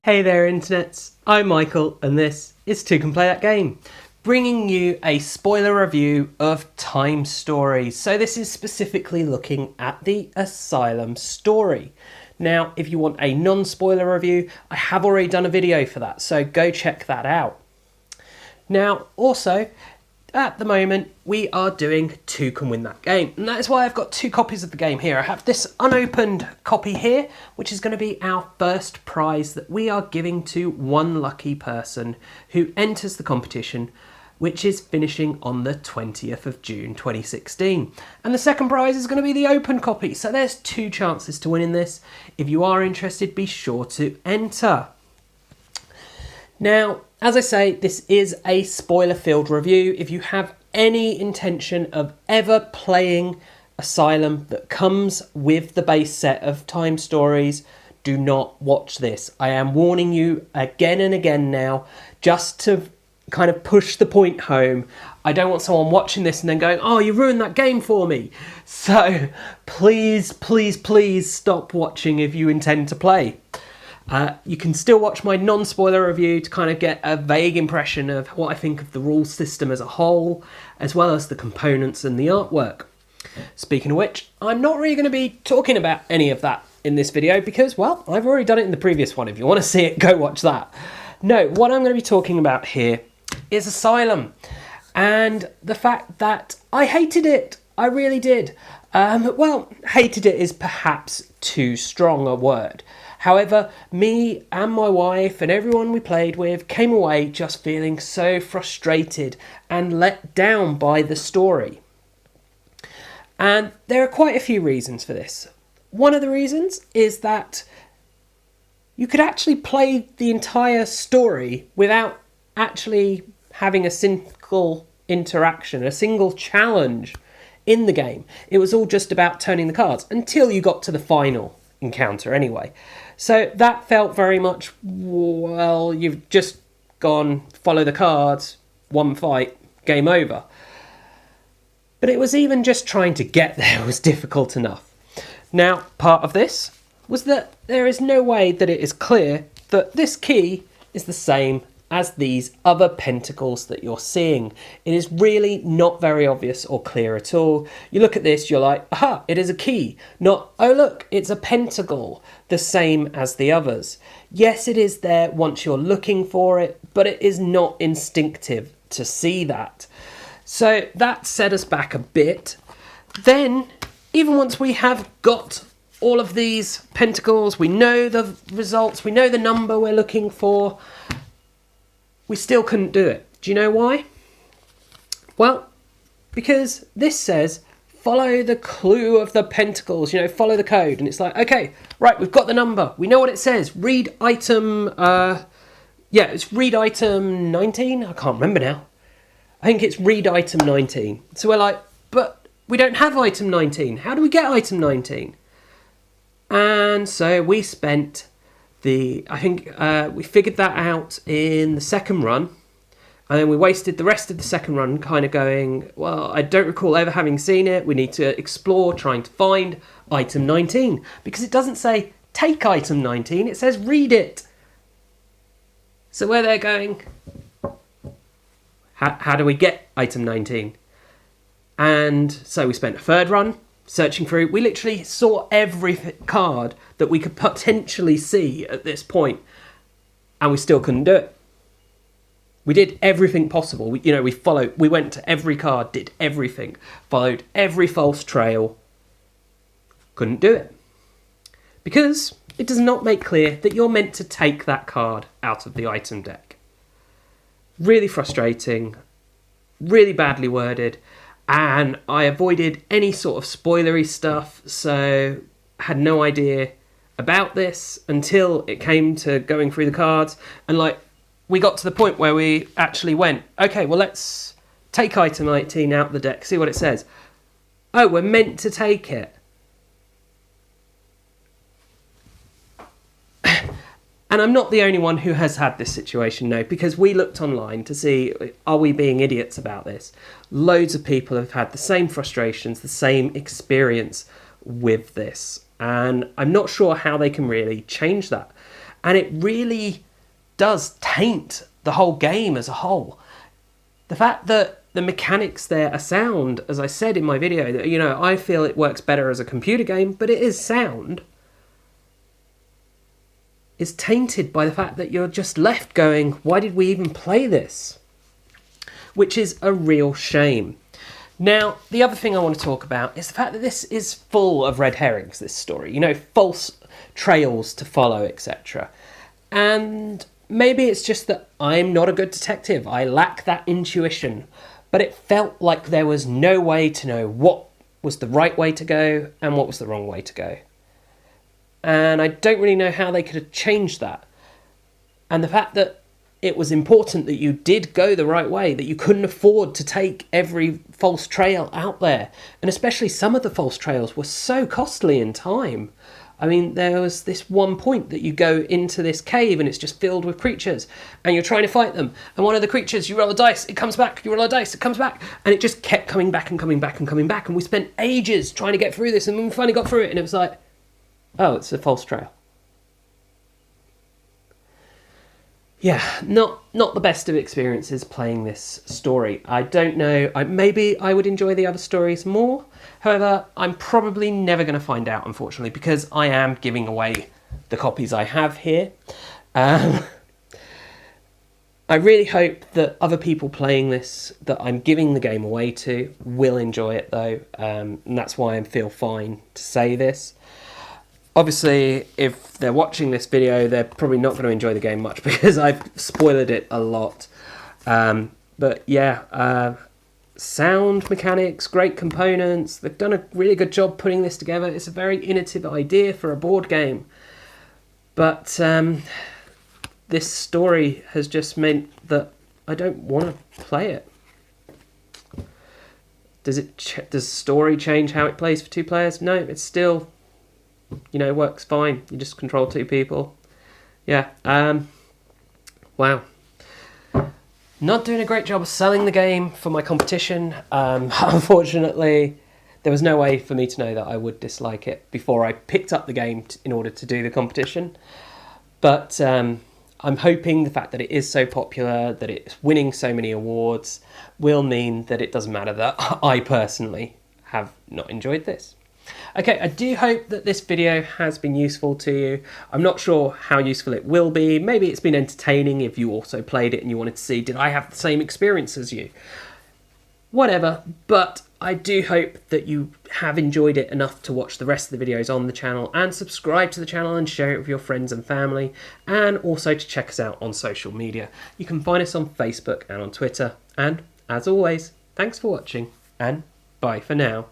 Hey there internets, I'm Michael and this is Toucan Play That Game, bringing you a spoiler review of T.I.M E Stories. So this is specifically looking at the Asylum story. Now if you want a non-spoiler review, I have already done a video for that, so go check that out. Now also, at the moment, we are doing Toucan Win That Game, and that is why I've got two copies of the game here. I have this unopened copy here, which is going to be our first prize that we are giving to one lucky person who enters the competition, which is finishing on the 20th of June 2016. And the second prize is going to be the open copy, so there's two chances to win in this. If you are interested, be sure to enter. Now, as I say, this is a spoiler-filled review. If you have any intention of ever playing Asylum that comes with the base set of T.I.M E Stories, do not watch this. I am warning you again and again now, just to kind of push the point home. I don't want someone watching this and then going, oh, you ruined that game for me. So please, please, please stop watching if you intend to play. You can still watch my non-spoiler review to kind of get a vague impression of what I think of the rule system as a whole, as well as the components and the artwork. Speaking of which, I'm not really going to be talking about any of that in this video because, well, I've already done it in the previous one. If you want to see it, go watch that. No, what I'm going to be talking about here is Asylum and the fact that I hated it. I really did. Well, hated it is perhaps too strong a word. However, me and my wife and everyone we played with came away just feeling so frustrated and let down by the story. And there are quite a few reasons for this. One of the reasons is that you could actually play the entire story without actually having a single interaction, a single challenge in the game. It was all just about turning the cards until you got to the final encounter anyway. So that felt very much, well, you've just gone, follow the cards, one fight, game over. But it was even just trying to get there was difficult enough. Now, part of this was that there is no way that it is clear that this key is the same as these other pentacles that you're seeing. It is really not very obvious or clear at all. You look at this, you're like, aha, it is a key. Not, oh look, it's a pentacle, the same as the others. Yes, it is there once you're looking for it, but it is not instinctive to see that. So that set us back a bit. Then, even once we have got all of these pentacles, we know the results, we know the number we're looking for, we still couldn't do it. Do you know why? Well, because this says, follow the clue of the pentacles, follow the code. And it's like, okay, right, we've got the number. We know what it says. Read item, it's read item 19. I can't remember now. I think it's read item 19. So we're like, but we don't have item 19. How do we get item 19? And so we spent we figured that out in the second run, and then we wasted the rest of the second run kind of going, well, I don't recall ever having seen it. We need to explore, trying to find item 19, because it doesn't say take item 19, it says read it. So we're there going, how do we get item 19? And so we spent a third run searching through. We literally saw every card that we could potentially see at this point, and we still couldn't do it. We did everything possible. We went to every card, did everything, followed every false trail, couldn't do it. Because it does not make clear that you're meant to take that card out of the item deck. Really frustrating, really badly worded. And I avoided any sort of spoilery stuff, so had no idea about this until it came to going through the cards. And we got to the point where we actually went, okay, well, let's take item 19 out of the deck, see what it says. Oh, we're meant to take it. And I'm not the only one who has had this situation, no, because we looked online to see, are we being idiots about this? Loads of people have had the same frustrations, the same experience with this. And I'm not sure how they can really change that. And it really does taint the whole game as a whole. The fact that the mechanics there are sound, as I said in my video, that, you know, I feel it works better as a computer game, but it is sound, is tainted by the fact that you're just left going, why did we even play this? Which is a real shame. Now, the other thing I want to talk about is the fact that this is full of red herrings, this story. You know, false trails to follow, etc. And maybe it's just that I'm not a good detective. I lack that intuition. But it felt like there was no way to know what was the right way to go and what was the wrong way to go. And I don't really know how they could have changed that. And the fact that it was important that you did go the right way, that you couldn't afford to take every false trail out there. And especially some of the false trails were so costly in time. I mean, there was this one point that you go into this cave and it's just filled with creatures and you're trying to fight them. And one of the creatures, you roll a dice, it comes back, you roll a dice, it comes back. And it just kept coming back and coming back and coming back. And we spent ages trying to get through this, and when we finally got through it, and it was like, oh, it's a false trail. Yeah, not the best of experiences playing this story. I don't know, maybe I would enjoy the other stories more. However, I'm probably never going to find out, unfortunately, because I am giving away the copies I have here. I really hope that other people playing this, that I'm giving the game away to, will enjoy it though. And that's why I feel fine to say this. Obviously, if they're watching this video, they're probably not going to enjoy the game much because I've spoiled it a lot. But yeah, sound mechanics, great components. They've done a really good job putting this together. It's a very innovative idea for a board game. But this story has just meant that I don't want to play it. Does story change how it plays for 2 players? No, it's still, you know, works fine. You just control 2 people. Yeah. Wow. Not doing a great job of selling the game for my competition. Unfortunately, there was no way for me to know that I would dislike it before I picked up the game in order to do the competition. But I'm hoping the fact that it is so popular, that it's winning so many awards, will mean that it doesn't matter that I personally have not enjoyed this. Okay, I do hope that this video has been useful to you. I'm not sure how useful it will be. Maybe it's been entertaining if you also played it and you wanted to see, did I have the same experience as you? Whatever, but I do hope that you have enjoyed it enough to watch the rest of the videos on the channel and subscribe to the channel and share it with your friends and family, and also to check us out on social media. You can find us on Facebook and on Twitter. And as always, thanks for watching and bye for now.